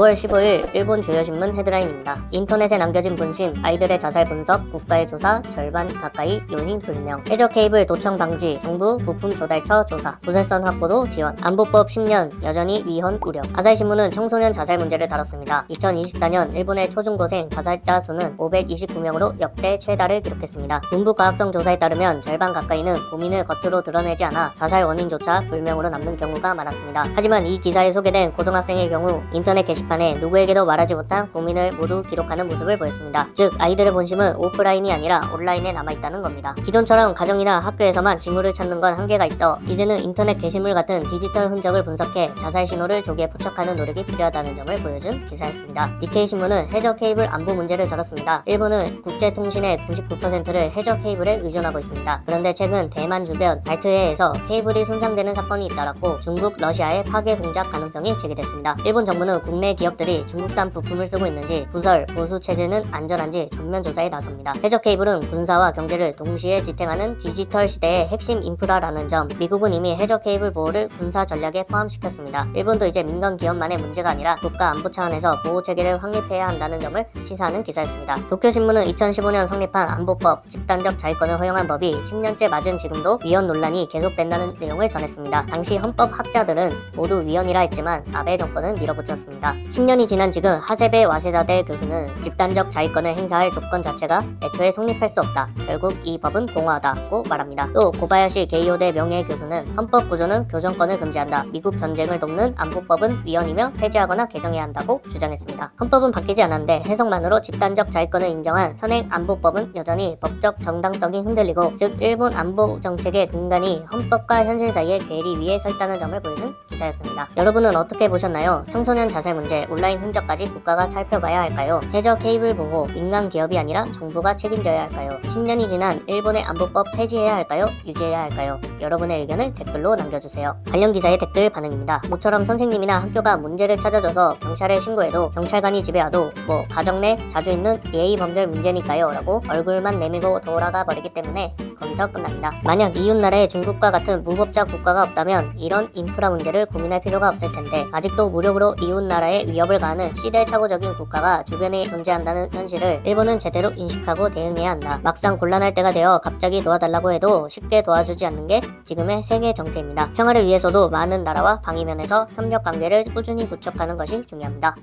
9월 15일 일본 주요 신문 헤드라인입니다. 인터넷에 남겨진 분심, 아이들의 자살 분석, 국가의 조사, 절반 가까이 요인 불명. 해저 케이블 도청 방지, 정부 부품 조달처 조사, 부설선 확보도 지원, 안보법 10년 여전히 위헌 우려. 아사히신문은 청소년 자살 문제를 다뤘습니다. 2024년 일본의 초중고생 자살자 수는 529명으로 역대 최다를 기록했습니다. 문부 과학성 조사에 따르면 절반 가까이는 고민을 겉으로 드러내지 않아 자살 원인조차 불명으로 남는 경우가 많았습니다. 하지만 이 기사에 소개된 고등학생의 경우 인터넷 게시판에 누구에게도 말하지 못한 고민을 모두 기록하는 모습을 보였습니다. 즉 아이들의 본심은 오프라인이 아니라 온라인에 남아있다는 겁니다. 기존처럼 가정이나 학교에서만 징후를 찾는 건 한계가 있어 이제는 인터넷 게시물 같은 디지털 흔적을 분석해 자살 신호를 조기에 포착하는 노력이 필요하다는 점을 보여준 기사였습니다. 니케이 신문은 해저 케이블 안보 문제를 다뤘습니다. 일본은 국제통신의 99%를 해저 케이블에 의존하고 있습니다. 그런데 최근 대만 주변 발트해에서 케이블이 손상되는 사건이 잇따랐고 중국, 러시아의 파괴 공작 가능성이 제기됐습니다. 일본 정부는 국내 기업들이 중국산 부품을 쓰고 있는지 부설, 보수 체제는 안전한지 전면 조사에 나섭니다. 해저 케이블은 군사와 경제를 동시에 지탱하는 디지털 시대의 핵심 인프라라는 점, 미국은 이미 해저 케이블 보호를 군사 전략에 포함시켰습니다. 일본도 이제 민간 기업만의 문제가 아니라 국가 안보 차원에서 보호 체계를 확립해야 한다는 점을 시사하는 기사였습니다. 도쿄신문은 2015년 성립한 안보법, 집단적 자위권을 허용한 법이 10년째 맞은 지금도 위헌 논란이 계속된다는 내용을 전했습니다. 당시 헌법학자들은 모두 위헌이라 했지만 아베 정권은 밀어붙였습니다. 10년이 지난 지금 하세베 와세다대 교수는 집단적 자위권을 행사할 조건 자체가 애초에 성립할 수 없다. 결국 이 법은 공허하다고 말합니다. 또 고바야시 게이오대 명예 교수는 헌법 구조는 교정권을 금지한다. 미국 전쟁을 돕는 안보법은 위헌이며 폐지하거나 개정해야 한다고 주장했습니다. 헌법은 바뀌지 않았는데 해석만으로 집단적 자위권을 인정한 현행 안보법은 여전히 법적 정당성이 흔들리고 즉 일본 안보 정책의 근간이 헌법과 현실 사이의 괴리 위에 서 있다는 점을 보여준 기사였습니다. 여러분은 어떻게 보셨나요? 청소년 자살 문제, 온라인 흔적까지 국가가 살펴봐야 할까요? 해저 케이블 보호, 민간 기업이 아니라 정부가 책임져야 할까요? 10년이 지난 일본의 안보법 폐지해야 할까요? 유지해야 할까요? 여러분의 의견을 댓글로 남겨주세요. 관련 기사의 댓글 반응입니다. 모처럼 선생님이나 학교가 문제를 찾아줘서 경찰에 신고해도 경찰관이 집에 와도 뭐 가정 내 자주 있는 예의 범절 문제니까요 라고 얼굴만 내밀고 돌아가 버리기 때문에 거기서 끝납니다. 만약 이웃나라에 중국과 같은 무법자 국가가 없다면 이런 인프라 문제를 고민할 필요가 없을 텐데 아직도 무력으로 이웃나라에 위협을 가하는 시대착오적인 국가가 주변에 존재한다는 현실을 일본은 제대로 인식하고 대응해야 한다. 막상 곤란할 때가 되어 갑자기 도와달라고 해도 쉽게 도와주지 않는 게 지금의 세계 정세입니다. 평화를 위해서도 많은 나라와 방위면에서 협력 관계를 꾸준히 구축하는 것이 중요합니다.